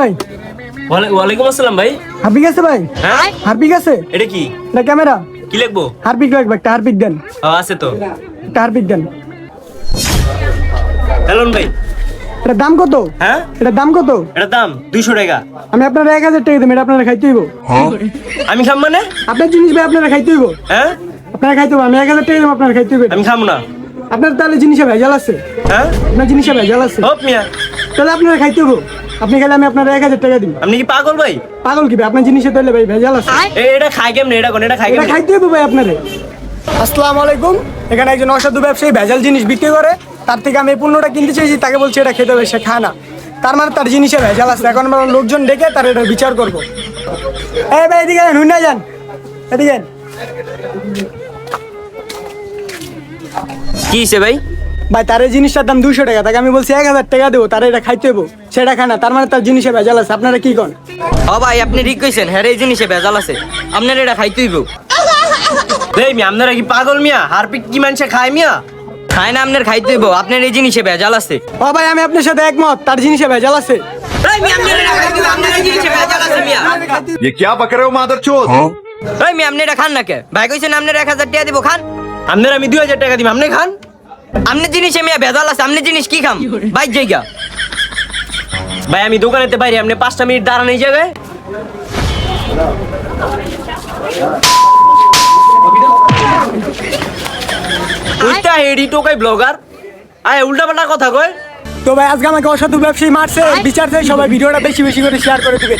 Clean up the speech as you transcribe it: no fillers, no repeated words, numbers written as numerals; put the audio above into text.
ভাই। ওয়ালাইকুম আসসালাম ভাই। হারপিক আছে ভাই? হ্যাঁ হারপিক আছে? এটা কি না ক্যামেরা। কি লিখবো? হারপিক লাগবে, একটা হারপিক দেন। আছে তো। একটা হারপিক দেন। হ্যালো ভাই। এটার দাম কত? হ্যাঁ এটার দাম কত? এটার দাম 200 টাকা। আমি আপনার 1000 টাকা দেবো, এটা আপনারা খাইতে হইব। আমি খাম মানে? আপনার জিনিস ভাই আপনারা খাইতে হইব। হ্যাঁ আপনারা খাইতে হইব, আমি 1000 টাকা দেবো, আপনারা খাইতে হইব। আমি খাবো না। আপনার তাহলে জিনিসে ভেজাল আছে। হ্যাঁ আপনার জিনিসে ভেজাল আছে, হোপ মিয়া। তাহলে আপনারা খাইতে হইব। আপনি খাইলে আমি আপনার 1000 টাকা দিব। আপনি কি পাগল ভাই? পাগল কি ভাই? আপনার জিনিসে তাহলে ভাই ভেজাল আছে। এটা খাই কেমনে? এটা কোন? এটা খাই এটা কেমনে? খাইতে হবে ভাই আপনারে। আসসালামু আলাইকুম। এখানে একজন অসাধু ব্যবসায়ী ভেজাল জিনিস বিক্রি করে, তার থেকে আমি এই পণ্যটা কিনতে চাইছি, তাকে বলছি এটা খেতে হবে, সে খায় না। তার মানে তার জিনিসে ভেজাল আছে। এখন আমরা লোকজন ডেকে তার এটা বিচার করবো। এই ভাই এদিকে হুইনা যান, এদিকে। কি হইছে ভাই? ভাই তার এই জিনিসটার দাম 200 টাকা, তাকে আমি বলছি 1000 টাকা দেবো, তার এটা খাইতে হবো, সেটা খায় না, তার মানে তার জিনিসে ভেজাল আছে। আপনারা কি করেন? ও ভাই আপনি ঠিক কইছেন, হ্যাঁ এই জিনিসে ভেজাল আছে, আপনার এটা খাইতে হইব। এই মিয়া আপনারা কি পাগল মিয়া? হারপিক কি মানুষে খায় মিয়া? খায় না, আপনার খাইতে হইব, আপনার এই জিনিসে ভেজাল আছে। ও ভাই আমি আপনার সাথে একমত, তার জিনিসে ভেজাল আছে। এই মিয়া আপনার এটা খাইতে হইব, আপনার এই জিনিসে ভেজাল আছে মিয়া। ये क्या बक रहे हो मादरचोद? এই মিয়া আপনি এটা খান না কে? ভাই কইছেন আপনার 1000 টাকা দিব, খান। আপনারা আমি 2000 টাকা দিব, আপনি খান। আপনার জিনিসে মিয়া ভেজাল আছে, আপনি জিনিস কি খাম? ভাই জায়গা ভাই আমি দোকানেতে বাইরে, আপনি 5টা মিনিট দাঁড়ান এই জায়গায়। উল্টা হেডি টোকাই ব্লগার আয় উল্টা পাল্টা কথা কয়। তো ভাই আজকে আমাকে অসাধু ব্যবসায়ী মারছে, বিচার চাই সবাই ভিডিওটা বেশি বেশি করে শেয়ার করে দিবে।